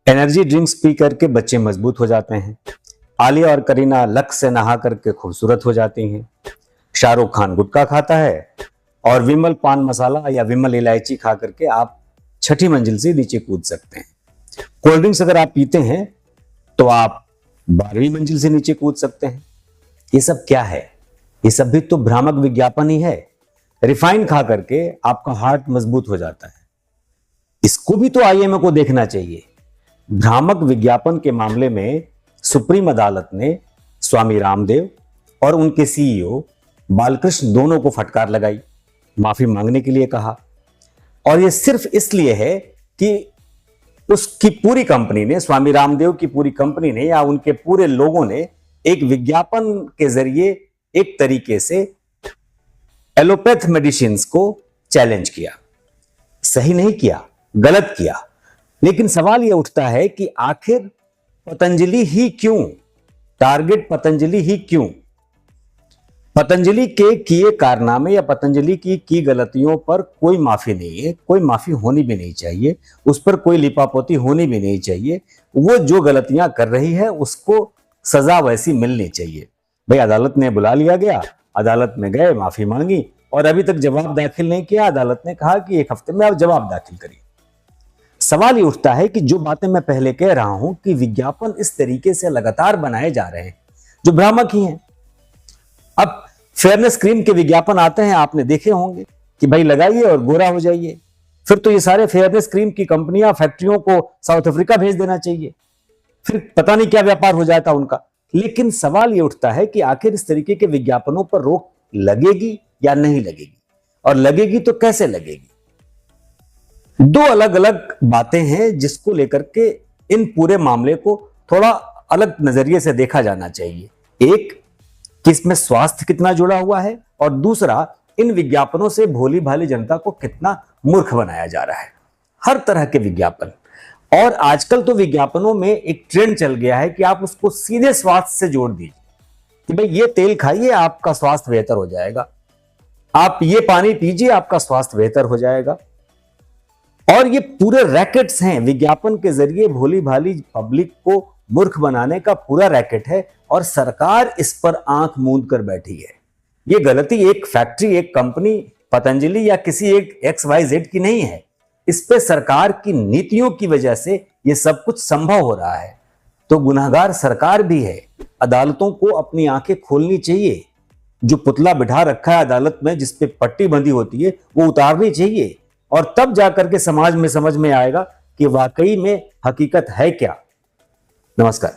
Energy drinks P करके बच्चे मजबूत हो जाते हैं। आलिया और करीना लक्स से नहा करके खूबसूरत हो जाती हैं। शाहरुख खान गुटखा खाता है और विमल पान मसाला या विमल इलायची खा करके आप 6ठी मंजिल से नीचे कूद सकते हैं। कोल्ड ड्रिंक्स अगर आप पीते हैं तो आप 12वीं मंजिल से नीचे कूद सकते हैं। ये सब क्या है? ये सब भी तो भ्रामक विज्ञापन ही है। रिफाइन खा करके आपका हार्ट मजबूत हो जाता है। इसको भी तो आईएमए को देखना चाहिए। भ्रामक विज्ञापन के मामले में सुप्रीम अदालत ने स्वामी रामदेव और उनके सीईओ बालकृष्ण दोनों को फटकार लगाई, माफी मांगने के लिए कहा। और यह सिर्फ इसलिए है कि उसकी पूरी कंपनी ने, स्वामी रामदेव की पूरी कंपनी ने या उनके पूरे लोगों ने एक विज्ञापन के जरिए एक तरीके से एलोपैथ मेडिसिन को चैलेंज किया। सही नहीं किया, गलत किया। लेकिन सवाल यह उठता है कि आखिर पतंजलि ही क्यों, टारगेट पतंजलि ही क्यों? पतंजलि के किए कारनामे या पतंजलि की गलतियों पर कोई माफी नहीं है, कोई माफी होनी भी नहीं चाहिए, उस पर कोई लिपापोती होनी भी नहीं चाहिए। वो जो गलतियां कर रही है उसको सजा वैसी मिलनी चाहिए। भाई अदालत ने बुला लिया गया, अदालत में गए, माफी मांगी और अभी तक जवाब दाखिल नहीं किया। अदालत ने कहा कि 1 हफ्ते में आप जवाब दाखिल करिए। सवाल ये उठता है कि जो बातें मैं पहले कह रहा हूं कि विज्ञापन इस तरीके से लगातार बनाए जा रहे हैं जो भ्रामक ही हैं। अब फेयरनेस क्रीम के विज्ञापन आते हैं, आपने देखे होंगे कि भाई लगाइए और गोरा हो जाइए। फिर तो ये सारे फेयरनेस क्रीम की कंपनियां, फैक्ट्रियों को साउथ अफ्रीका भेज देना चाहिए, फिर पता नहीं क्या व्यापार हो जाता उनका। लेकिन सवाल ये उठता है कि आखिर इस तरीके के विज्ञापनों पर रोक लगेगी या नहीं लगेगी, और लगेगी तो कैसे लगेगी? दो अलग अलग बातें हैं जिसको लेकर के इन पूरे मामले को थोड़ा अलग नजरिए से देखा जाना चाहिए। एक कि इसमें स्वास्थ्य कितना जुड़ा हुआ है, और दूसरा इन विज्ञापनों से भोली भाली जनता को कितना मूर्ख बनाया जा रहा है। हर तरह के विज्ञापन, और आजकल तो विज्ञापनों में एक ट्रेंड चल गया है कि आप उसको सीधे स्वास्थ्य से जोड़ दीजिए कि भाई ये तेल खाइए आपका स्वास्थ्य बेहतर हो जाएगा, आप ये पानी पीजिए आपका स्वास्थ्य बेहतर हो जाएगा। और ये पूरे रैकेट्स हैं, विज्ञापन के जरिए भोली भाली पब्लिक को मूर्ख बनाने का पूरा रैकेट है, और सरकार इस पर आंख मूंद कर बैठी है। ये गलती एक फैक्ट्री, एक कंपनी, पतंजलि या किसी एक XYZ की नहीं है। इस पे सरकार की नीतियों की वजह से ये सब कुछ संभव हो रहा है। तो गुनहगार सरकार भी है। अदालतों को अपनी आंखें खोलनी चाहिए। जो पुतला बिठा रखा है अदालत में जिस पे पट्टी बंधी होती है वो उतारनी चाहिए, और तब जाकर के समाज में समझ में आएगा कि वाकई में हकीकत है क्या। नमस्कार।